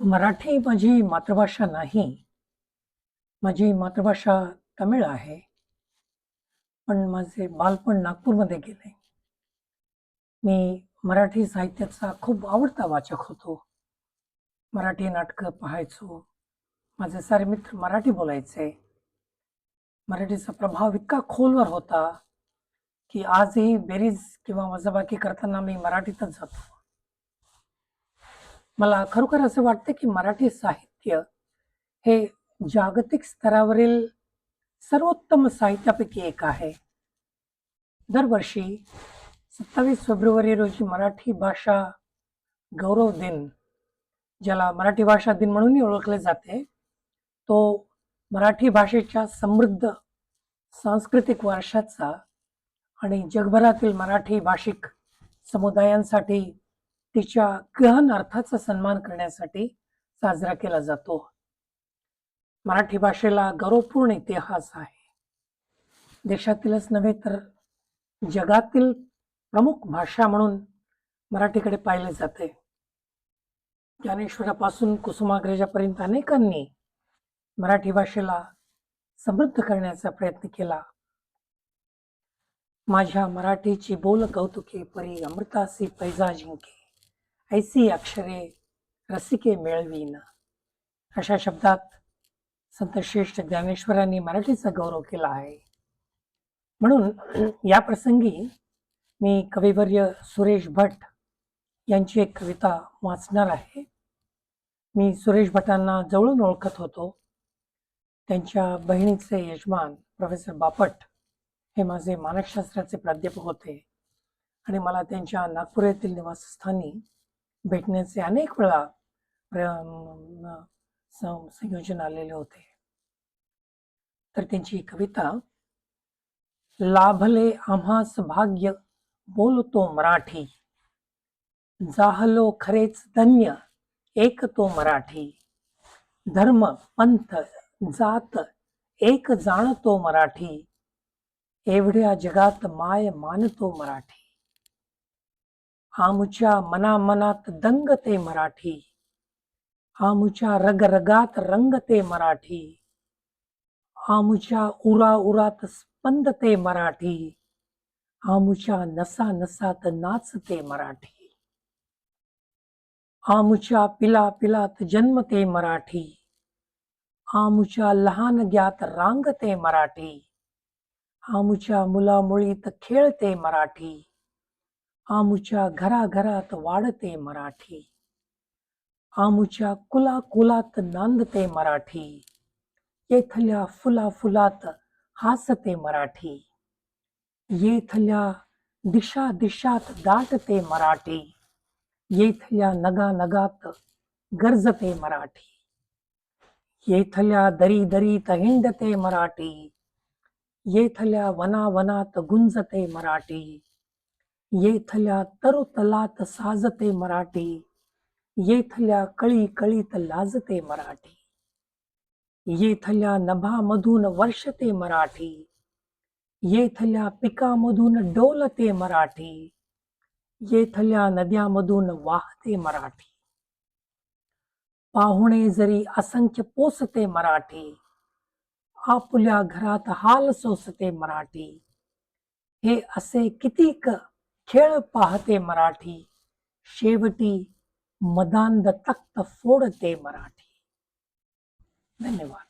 मराठी माझी मातृभाषा नाही. माझी मातृभाषा तमिळ आहे. पण माझे बालपण नागपूरमध्ये गेले. मी मराठी साहित्याचा खूप आवडता वाचक होतो. मराठी नाटकं पाहायचो. माझे सारे मित्र मराठी बोलायचे. मराठीचा प्रभाव इतका खोलवर होता, की आजही बेरीज किंवा वजाबाकी करताना मी मराठीतच जातो. मला खरोखर असं वाटतं, की मराठी साहित्य हे जागतिक स्तरावरील सर्वोत्तम साहित्यापैकी एक आहे. दरवर्षी 27 फेब्रुवारी रोजी मराठी भाषा गौरव दिन, ज्याला मराठी भाषा दिन म्हणूनही ओळखले जाते, तो मराठी भाषेच्या समृद्ध सांस्कृतिक वारशाचा आणि जगभरातील मराठी भाषिक समुदायांसाठी तिच्या गहन अर्थाचा सन्मान करण्यासाठी साजरा केला जातो. मराठी भाषेला गौरवपूर्ण इतिहास आहे. देशातीलच नव्हे तर जगातील प्रमुख भाषा म्हणून मराठीकडे पाहिले जाते. ज्ञानेश्वरापासून कुसुमाग्रजापर्यंत अनेकांनी मराठी भाषेला समृद्ध करण्याचा प्रयत्न केला. माझ्या मराठीची बोल कौतुके परी अमृतासी पैजा जिंके, ऐसी अक्षरे रसिके मेळवीन. अशा शब्दात संत श्रेष्ठ ज्ञानेश्वरांनी मराठीचा गौरव केला आहे. म्हणून या प्रसंगी मी कविवर्य सुरेश भट यांची एक कविता वाचणार आहे. मी सुरेश भटांना जवळून ओळखत होतो. त्यांच्या बहिणीचे यजमान प्रोफेसर बापट हे माझे मानसशास्त्राचे प्राध्यापक होते आणि मला त्यांच्या नागपूर येथील निवासस्थानी भेटण्याचे अनेक वेळा संयोजन आलेले होते. तर त्यांची कविता, लाभले आम्हास भाग्य बोलतो मराठी, जाहलो खरेच धन्य एक तो मराठी, धर्म पंथ जात एक जाणतो मराठी, एवढ्या जगात माय मानतो मराठी. आमुच्या मनामनात दंगते मराठी, आमुच्या रगरगात रंगते मराठी, आमुच्या उरा उरात स्पंदते मराठी, आमुच्या नसा नसात नाचते मराठी, आमुच्या पिला पिलात जन्मते मराठी, आमुच्या लहान ग्यात रांगते मराठी, आमुच्या मुलामुळीत खेळते मराठी, आमुच्या घराघरात वाढते मराठी, आमुच्या कुला कुलात नांदते मराठी, येथल्या फुला फुलात हासते मराठी, येथल्या दिशा दिशात दाटते मराठी, येथल्या नगा नगात गरजते मराठी, येथल्या दरी दरीत हिंडते मराठी, येथल्या वना वनात गुंजते मराठी, येथल्या तरुतलात साजते मराठी, येथल्या कळी कळीत लाजते मराठी, येथल्या नभामधून वर्षते मराठी, येथल्या पिकामधून डोलते मराठी, येथल्या नद्यामधून वाहते मराठी, पाहुणे जरी असंख्य पोसते मराठी, आपुल्या घरात हाल सोसते मराठी, हे असे कितीक खेळ पाहते मराठी, शेवटी मदांध तख्त फोडते मराठी. धन्यवाद.